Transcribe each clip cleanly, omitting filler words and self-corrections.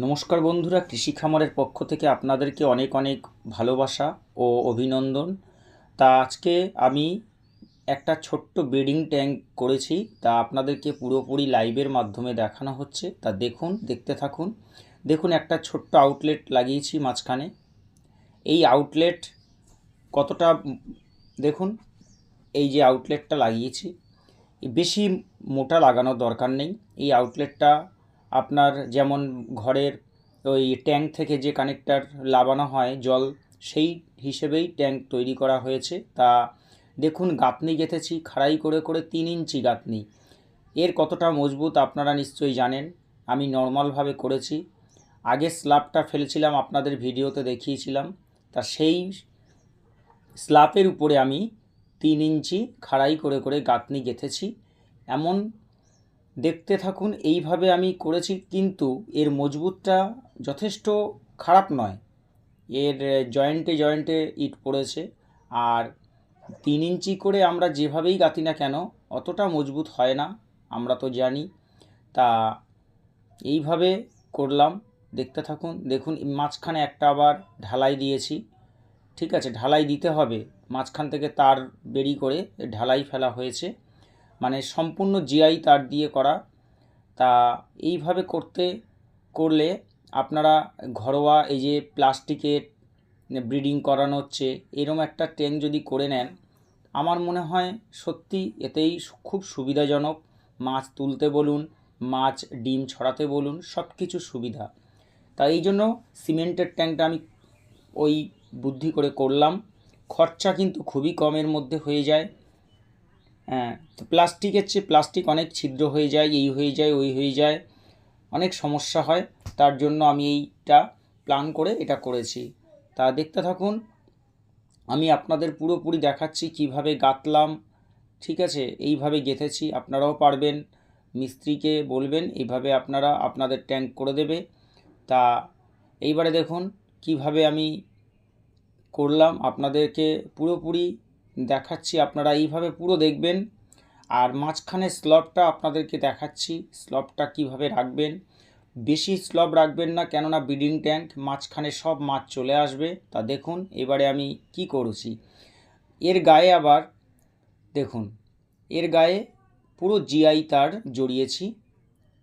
নমস্কার বন্ধুরা, কৃষি খামারের পক্ষ থেকে আপনাদেরকে অনেক অনেক ভালোবাসা ও অভিনন্দন। তা আজকে আমি একটা ছোট্ট ব্রিডিং ট্যাঙ্ক করেছি, তা আপনাদেরকে পুরোপুরি লাইভের মাধ্যমে দেখানো হচ্ছে। তা দেখুন, দেখতে থাকুন। দেখুন, একটা ছোট্ট আউটলেট লাগিয়েছি মাঝখানে। এই আউটলেট কতটা দেখুন, এই যে আউটলেটটা লাগিয়েছি, বেশি মোটা লাগানোর দরকার নেই। এই আউটলেটটা আপনার যেমন ঘরের ওই ট্যাঙ্ক থেকে যে কানেক্টার লাগানো হয় জল, সেই হিসেবেই ট্যাঙ্ক তৈরি করা হয়েছে। তা দেখুন, গাঁথনি গেঁথেছি খাড়াই করে করে 3 ইঞ্চি গাঁথনি। এর কতটা মজবুত আপনারা নিশ্চয়ই জানেন। আমি নর্মালভাবে করেছি। আগে স্ল্যাবটা ফেলেছিলাম, আপনাদের ভিডিওতে দেখিয়েছিলাম। তা সেই স্ল্যাবের উপরে আমি 3 ইঞ্চি খাড়াই করে করে গাঁথনি গেঁথেছি। এমন দেখতে থাকুন, এইভাবে আমি করেছি, কিন্তু এর মজবুতটা যথেষ্ট খারাপ নয়। এর জয়েন্টে জয়েন্টে ইট পড়েছে। আর 3 ইঞ্চি করে আমরা যেভাবেই গাঁথি না কেন অতটা মজবুত হয় না, আমরা তো জানি। তা এইভাবে করলাম, দেখতে থাকুন। দেখুন, মাঝখানে একটা আবার ঢালাই দিয়েছি। ঠিক আছে, ঢালাই দিতে হবে, মাঝখান থেকে তার বেরি করে ঢালাই ফেলা হয়েছে, মানে সম্পূর্ণ জিআই তার দিয়ে করা। তা এইভাবে করলে আপনারা ঘরোয়া এই যে প্লাস্টিকের ব্রিডিং করানো হচ্ছে, এরম একটা ট্যাঙ্ক যদি করে নেন, আমার মনে হয় সত্যি এতেই খুব সুবিধাজনক। মাছ তুলতে বলুন, মাছ ডিম ছড়াতে বলুন, সব কিছু সুবিধা। তাই এই জন্য সিমেন্টের ট্যাঙ্কটা আমি ওই বুদ্ধি করে করলাম। খরচা কিন্তু খুবই কমের মধ্যে হয়ে যায়। হ্যাঁ, তো প্লাস্টিকের চেয়ে প্লাস্টিক অনেক ছিদ্র হয়ে যায়, এই হয়ে যায়, ওই হয়ে যায়, অনেক সমস্যা হয়। তার জন্য আমি এইটা প্ল্যান করে এটা করেছি। তা দেখতে থাকুন, আমি আপনাদের পুরোপুরি দেখাচ্ছি কিভাবে গাঁথলাম। ঠিক আছে, এইভাবে গেঁথেছি, আপনারাও পারবেন। মিস্ত্রিকে বলবেন এইভাবে আপনারা আপনাদের ট্যাঙ্ক করে দেবে। তা এইবারে দেখুন কিভাবে আমি করলাম, আপনাদেরকে পুরোপুরি দেখাচ্ছি, আপনারা এইভাবে পুরো দেখবেন। আর মাঝখানে স্লবটা আপনাদেরকে দেখাচ্ছি, স্লবটা কিভাবে রাখবেন। বেশি স্লব রাখবেন না, কেননা ব্রিডিং ট্যাঙ্ক, মাঝখানে সব মাছ চলে আসবে। তা দেখুন এবারে আমি কি করেছি। এর গায়ে আবার দেখুন, এর গায়ে পুরো জিআই তার জড়িয়েছি।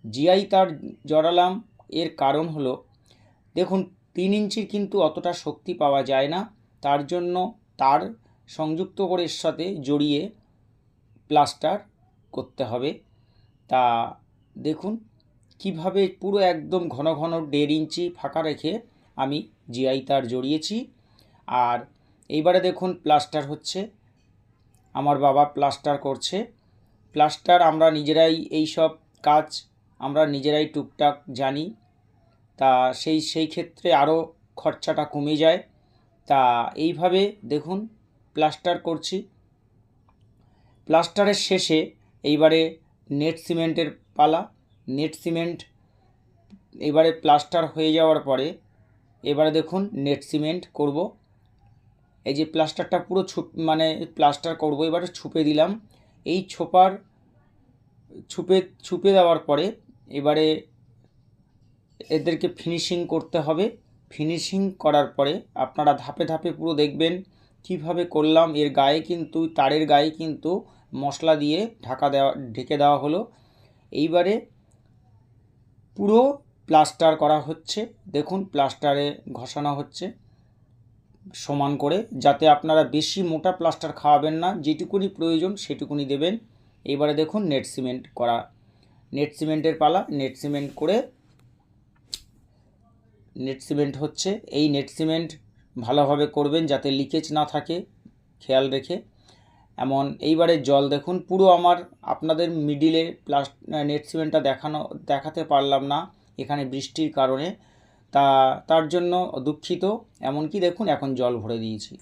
জিআই তার জড়ালাম, এর কারণ হলো, দেখুন 3 ইঞ্চির কিন্তু অতটা শক্তি পাওয়া যায় না। তার জন্য তার সংযুক্ত করে এর সাথে জড়িয়ে প্লাস্টার করতে হবে। তা দেখুন কিভাবে পুরো একদম ঘন ঘন 1.5 ইঞ্চি ফাঁকা রেখে আমি জিআই তার জড়িয়েছি। আর এইবারে দেখুন প্লাস্টার হচ্ছে, আমার বাবা প্লাস্টার করছে। প্লাস্টার আমরা নিজেরাই, এই সব কাজ আমরা নিজেরাই টুকটাক জানি। তা সেই ক্ষেত্রে আরও খরচাটা কমে যায়। তা এইভাবে দেখুন প্লাস্টার করছি। প্লাস্টারের শেষে এইবারে নেট সিমেন্টের পালা। নেট সিমেন্ট এবারে প্লাস্টার হয়ে যাওয়ার পরে এবারে দেখুন নেট সিমেন্ট করব। এই যে প্লাস্টারটা পুরো প্লাস্টার করব, এবারে ছুপে দিলাম। এই ছুপে দেওয়ার পরে এবারে এদেরকে ফিনিশিং করতে হবে। ফিনিশিং করার পরে আপনারা ধাপে ধাপে পুরো দেখবেন কিভাবে করলাম। এর গায়ে কিন্তু, তারের গায়ে কিন্তু মশলা দিয়ে ঢেকে দেওয়া হলো। এইবারে পুরো প্লাস্টার করা হচ্ছে। দেখুন প্লাস্টারে ঘষানো হচ্ছে সমান করে, যাতে আপনারা বেশি মোটা প্লাস্টার খাওয়াবেন না, যেটুকুনি প্রয়োজন সেটুকুনি দেবেন। এবারে দেখুন নেট সিমেন্ট করা, নেট সিমেন্টের পালা। নেট সিমেন্ট করে, নেট সিমেন্ট হচ্ছে। এই নেট সিমেন্ট ভালোভাবে করবেন যাতে লিকেজ না থাকে, খেয়াল রেখে। এমন এইবারে জল দেখুন পুরো আমার, আপনাদের মিডিলে নেট সিমেন্টটা দেখাতে পারলাম না এখানে বৃষ্টির কারণে। তার জন্য দুঃখিত। এমনকি দেখুন এখন জল ভরে দিয়েছি।